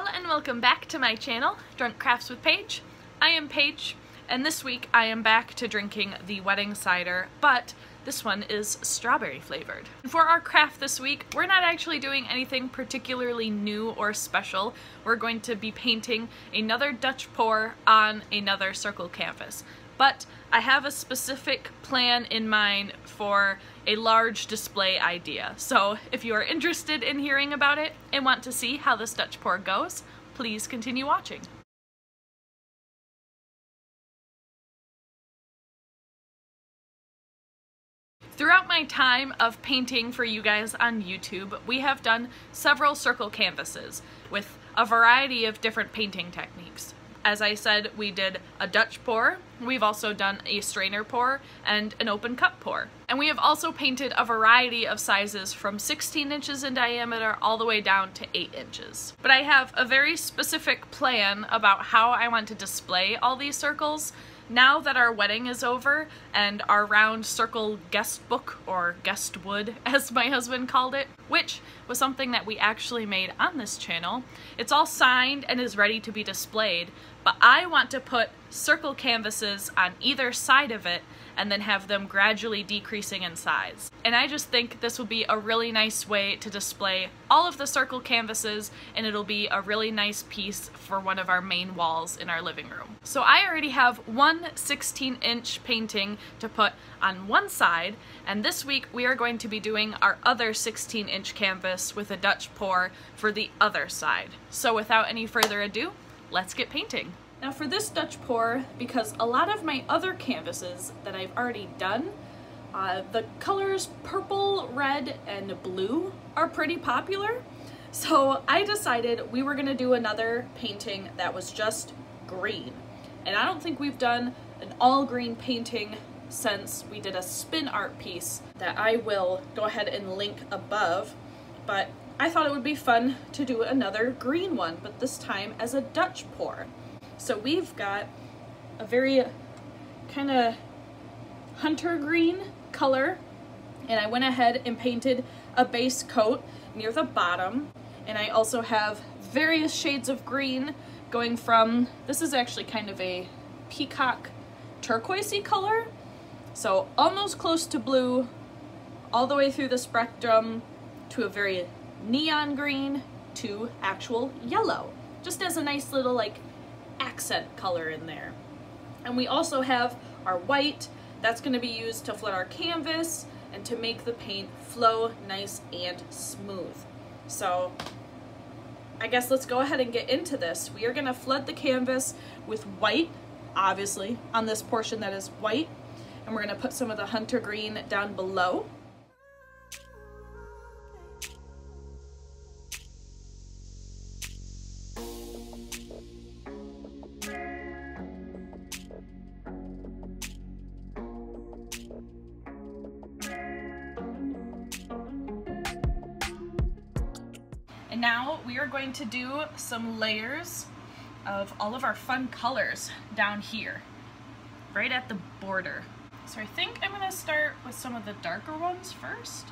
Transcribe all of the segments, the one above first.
Hello and welcome back to my channel, Drunk Crafts with Paige. I am Paige, and this week I am back to drinking the wedding cider, but this one is strawberry flavored. For our craft this week, we're not actually doing anything particularly new or special. We're going to be painting another Dutch pour on another circle canvas. But I have a specific plan in mind for a large display idea. So if you are interested in hearing about it and want to see how this Dutch pour goes, please continue watching. Throughout my time of painting for you guys on YouTube, we have done several circle canvases with a variety of different painting techniques. As I said, we did a Dutch pour, we've also done a strainer pour, and an open cup pour. And we have also painted a variety of sizes from 16 inches in diameter all the way down to 8 inches. But I have a very specific plan about how I want to display all these circles now that our wedding is over and our round circle guest book, or guest wood as my husband called it, which was something that we actually made on this channel. It's all signed and is ready to be displayed, but I want to put circle canvases on either side of it and then have them gradually decreasing in size. And I just think this will be a really nice way to display all of the circle canvases, and it'll be a really nice piece for one of our main walls in our living room. So I already have one 16-inch painting to put on one side, and this week we are going to be doing our other 16-inch canvas with a Dutch pour for the other side. So without any further ado, let's get painting. Now for this Dutch pour, because a lot of my other canvases that I've already done, the colors purple, red, and blue are pretty popular. So I decided we were gonna do another painting that was just green. And I don't think we've done an all green painting since we did a spin art piece that I will go ahead and link above. But I thought it would be fun to do another green one, but this time as a Dutch pour. So we've got a very kind of hunter green color, and I went ahead and painted a base coat near the bottom, and I also have various shades of green going from, this is actually kind of a peacock turquoisey color, so almost close to blue, all the way through the spectrum to a very neon green to actual yellow, just as a nice little like accent color in there. And we also have our white that's going to be used to flood our canvas and to make the paint flow nice and smooth. So I guess let's go ahead and get into this. We are going to flood the canvas with white, obviously, on this portion that is white, and we're going to put some of the hunter green down below. And now we are going to do some layers of all of our fun colors down here, right at the border. So I think I'm going to start with some of the darker ones first.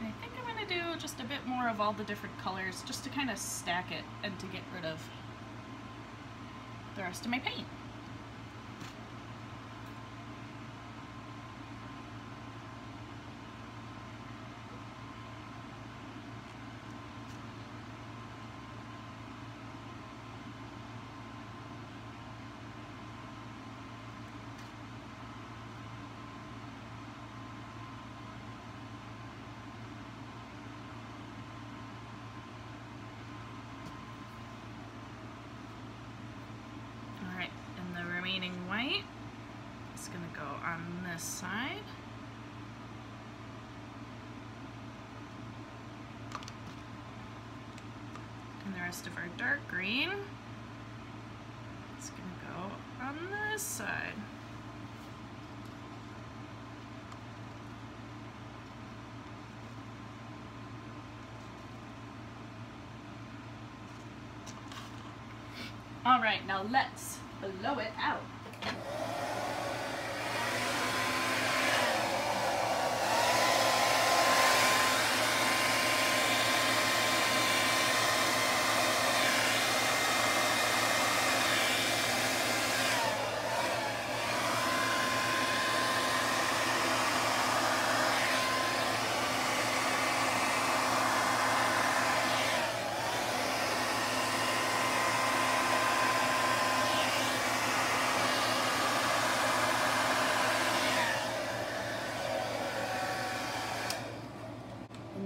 I think I'm going to do just a bit more of all the different colors just to kind of stack it and to get rid of the rest of my paint. Remaining white is going to go on this side. rest of our dark green. It's gonna go on this side. All right, now let's blow it out.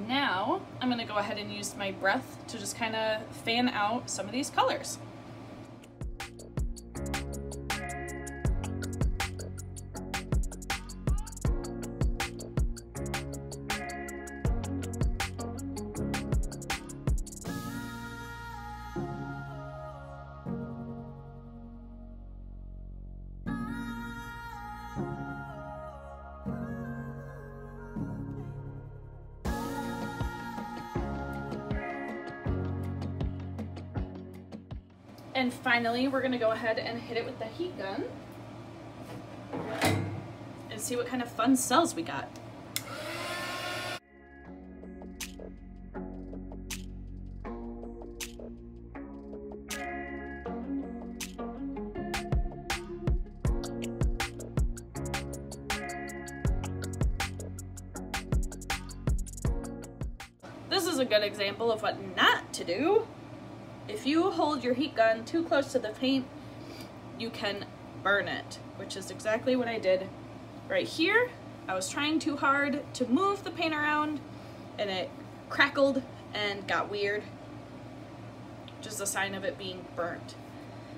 Now I'm going to go ahead and use my breath to just kind of fan out some of these colors. And finally, we're gonna go ahead and hit it with the heat gun and see what kind of fun cells we got. This is a good example of what not to do. If you hold your heat gun too close to the paint, you can burn it, which is exactly what I did right here. I was trying too hard to move the paint around and it crackled and got weird, which is a sign of it being burnt.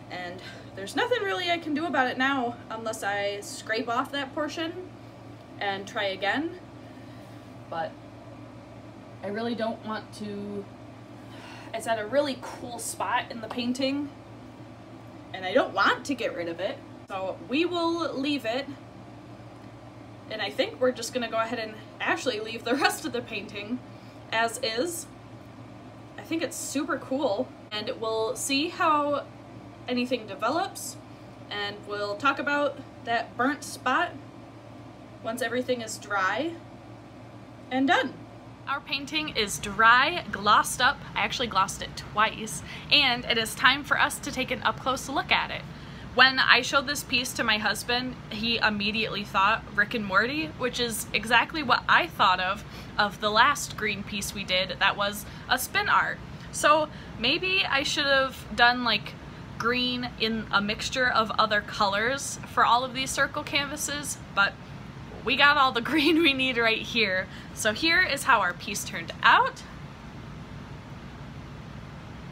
And there's nothing really I can do about it now unless I scrape off that portion and try again. But I really don't want to. It's at a really cool spot in the painting and I don't want to get rid of it. So we will leave it. And I think we're just gonna go ahead and actually leave the rest of the painting as is. I think it's super cool and we'll see how anything develops and we'll talk about that burnt spot once everything is dry and done. Our painting is dry, glossed up. I actually glossed it twice, and it is time for us to take an up-close look at it. When I showed this piece to my husband, he immediately thought Rick and Morty, which is exactly what I thought of the last green piece we did that was a spin art. So maybe I should have done like green in a mixture of other colors for all of these circle canvases, but we got all the green we need right here. So here is how our piece turned out.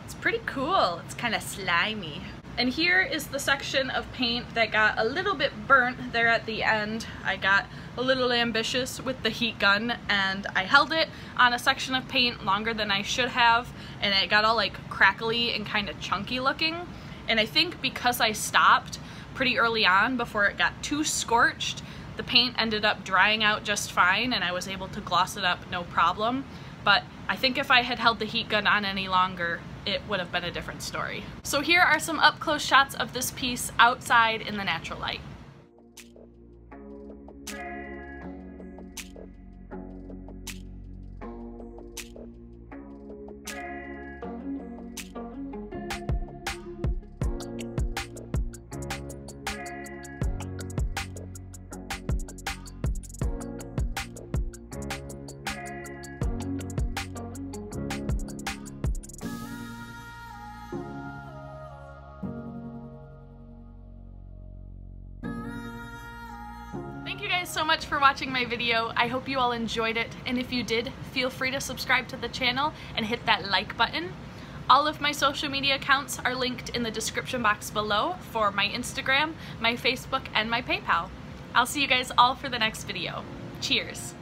It's pretty cool. It's kind of slimy. And here is the section of paint that got a little bit burnt there at the end. I got a little ambitious with the heat gun and I held it on a section of paint longer than I should have, and it got all like crackly and kind of chunky looking. And I think because I stopped pretty early on before it got too scorched, the paint ended up drying out just fine and I was able to gloss it up no problem. But I think if I had held the heat gun on any longer, it would have been a different story. So here are some up-close shots of this piece outside in the natural light. Thank you guys so much for watching my video. I hope you all enjoyed it, and if you did, feel free to subscribe to the channel and hit that like button. All of my social media accounts are linked in the description box below for my Instagram, my Facebook, and my PayPal. I'll see you guys all for the next video. Cheers!